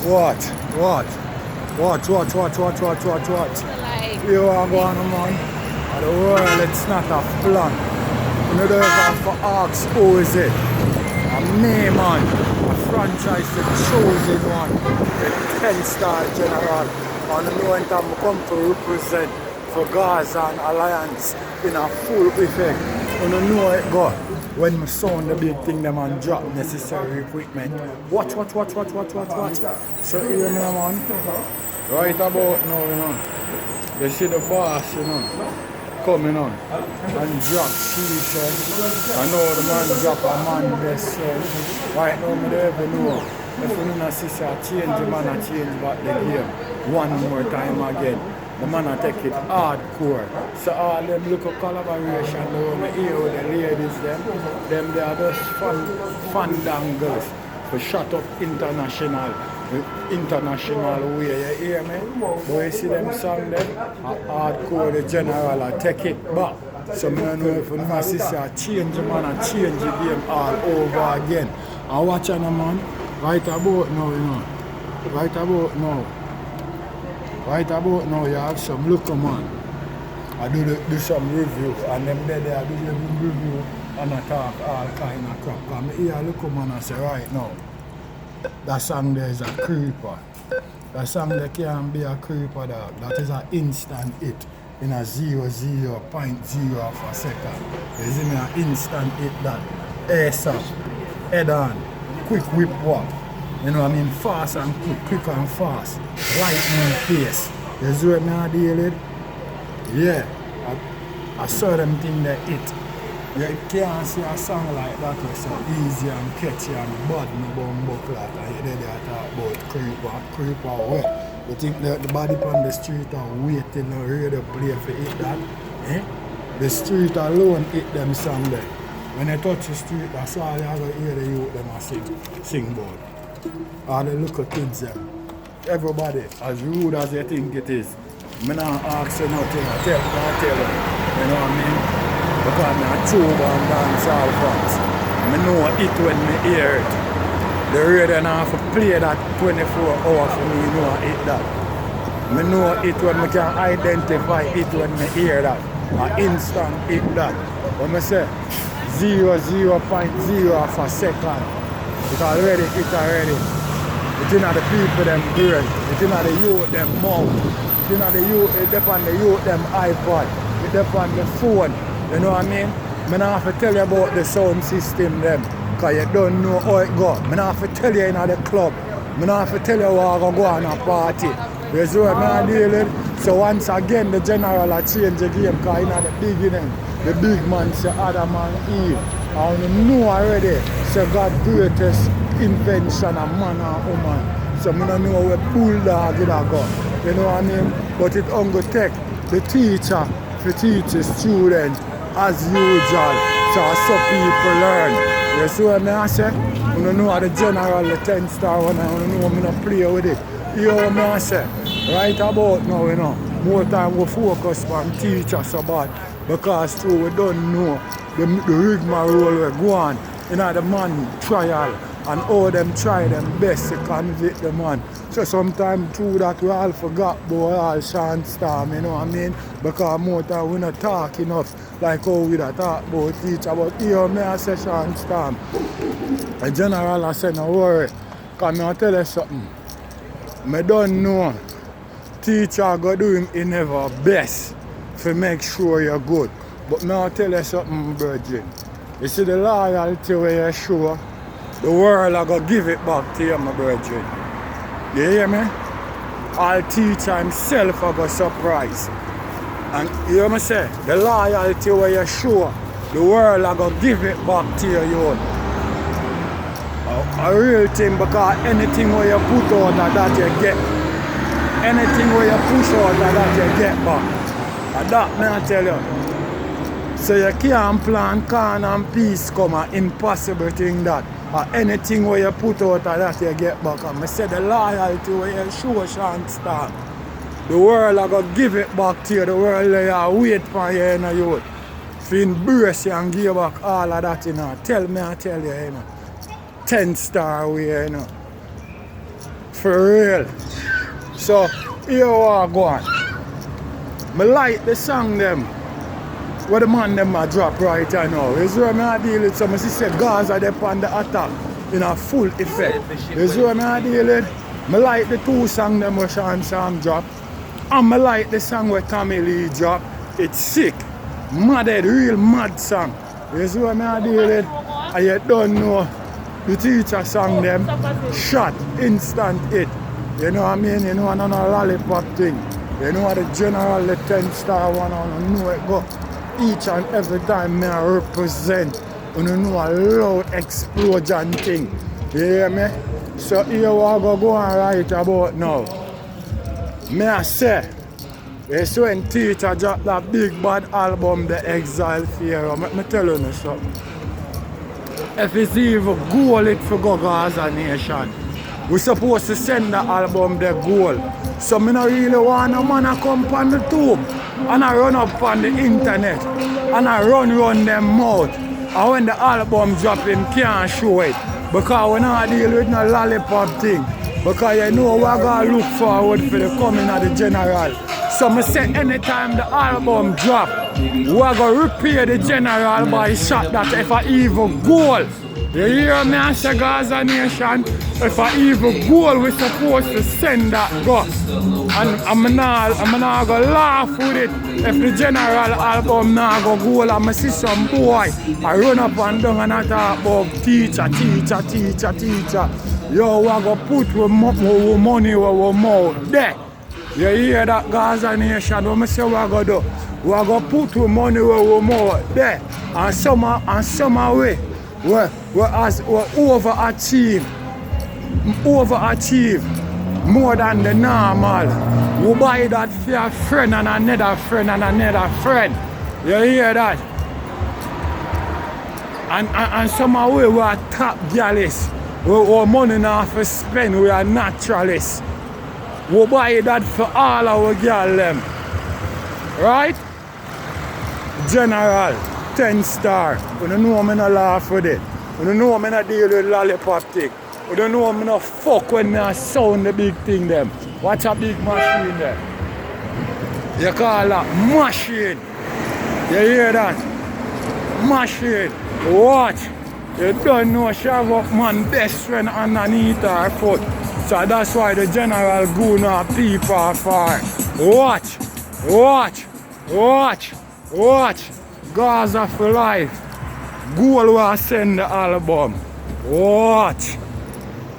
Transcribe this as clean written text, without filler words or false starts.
What? What? What? Like, You are going man. And the world, it's not a plan. You don't have to ask who is it. A me man. A franchise, the chosen one. The 10-star general. And the know time I come to represent for Gaza and Alliance in a full effect. You know it go. When my son the big thing them and drop necessary equipment. Watch. So here me man. Right about now, you know. You see the boss, you know, coming on and drop shisha. I know the man drop a man best song. Right now, I don't even know. If you know sister change the man and change back the game one more time again. The man will take it hardcore. So all them local collaboration down here with the ladies them they are just fandangles for shut up international way, you hear me? But you see them song them, hardcore the general I take it back. So I don't know if my sister change the man and change the game all over again. I watch on the man, right about now, you know. Right about now you have some local man. I do some review and them there I do the review and I talk all kind of crap. Because I hear a local man and say right now, that song there is a creeper. That song there can't be a creeper dog. That is an instant hit in a 0.0 of a second. You see me an instant hit that ASAP, head on, quick whip walk. You know what I mean? Fast and quick and fast. Lightning pace. You see what I deal with? Yeah. I saw them thing that hit. You can't see a song like that was so easy and catchy and bad no bumbo clock and you there talk about creeper wet. You think the body on the street are waiting and radio play for it that? Eh? The street alone hit them song there. When they touch the street, that's all you have to hear the youth them sing about. All the little kids them. Everybody, as rude as you think it is. I'm not ask you nothing, I tell you. You know what I mean? Because I'm a true born dancehall fans. I know it when I hear it. The radio now have to play that 24 hours for me, you know I hit that. I know it when I can identify it when I hear that. An instant hit that. When I say 0.0 of a second, it's already hit already. It's in the people them brain, it's in the youth them mouth, it's in the youth, it's on the youth them iPod, it's on the phone. You know what I mean? I don't have to tell you about the sound system them, because you don't know how it goes. I don't have to tell you in the club. I don't have to tell you how I go on a party. You see what I'm dealing? So once again the general change the game, because in the beginning, the big man say other man Eve. And you know already, say God greatest invention of man and woman. So I don't know where bulldog it go. You know what I mean? But it only take the teacher to teach the students as usual. So people learn. You see what I say? You don't know how the general, the 10-star one, you don't know how I play with it. You know what I say? Right about now, you know, more time we focus on teachers so bad. Because too, we don't know the rigmarole we go on in the man trial and how them try them best to convict the man. So sometimes through that we all forgot about all Sean Storm, you know what I mean? Because more time we not talk enough like how we talk about teacher. But here me I say Sean Storm. The general I say no worry. Because I tell you something. I don't know. Teacher go do him in never best to make sure you're good. But I'll tell you something, Virgin. You see the loyalty where you show, the world are going to give it back to you, my Virgin. You hear me? I'll teacher himself are going to surprise. And you hear me say? The loyalty where you show, the world are going to give it back to you. A real thing, because anything where you put out that you get. Anything where you push out that you get back. And that may I tell you. So you can't plan calm and peace come an impossible thing that. Or anything where you put out that you get back. And I say the loyalty where you show Sean Storm. The world are going to give it back to you. The world are wait for you in the youth. To embrace you and give back all of that, you know. Tell me I tell you, you know. 10-star way, you know. For real. So, here we are going. I like the song them. Where the man them a drop right now. You see what I deal with? So I say Gaza they on the attack in a full effect. You see what I deal with? I like the two songs them where Sean Sam drop. And I like the song where Tommy Lee drop. It's sick. Madded, real mad song. You see what I deal with? And you don't know the teacher song them. Shot, instant hit. You know what I mean? You know another lollipop thing. You know what the general, the 10-star one, I know it go. Each and every time I represent, you know a loud explosion thing. You hear me? So here we go and write about now. I say, it's when teacher drop that big bad album, The Exile Fear. Let me tell you something. If it's even goal it for go Gaza Nation, we're supposed to send the album the goal. So I don't really want a man to come on the tube and I run up on the internet and I run them mouth. And when the album drop him can't show it. Because we not deal with no lollipop thing. Because you know we're going to look forward for the coming of the general. So I say anytime the album drop, we're going to repair the general by shot that if I even goal. You hear me, I say Gaza Nation? If I even goal, we're supposed to send that go. And I'm not going to laugh with it. If the general album not go goal, I'm going to see some boy. I run up and down and I talk about teacher. Yo, we're going to put money where we mouth there. You hear that, Gaza Nation? What I say we're going to do? We're going to put money where we mouth there. And some way. We overachieve more than the normal. We buy that for a friend and another friend and another friend. You hear that? And somehow we are top gallus. We money not for spend, we are naturalists. We buy that for all our girl them. Right? General. 10-star. You don't know me not laugh with it. You don't know me not deal with lollipop thing. You don't know me not fuck when me sound the big thing them. Watch a big machine there. You call that machine. You hear that? Machine. Watch. You don't know shove up man best friend underneath her foot. So that's why the general gonna peep off her. Watch. Gaza for life. Goal will send the album. Watch.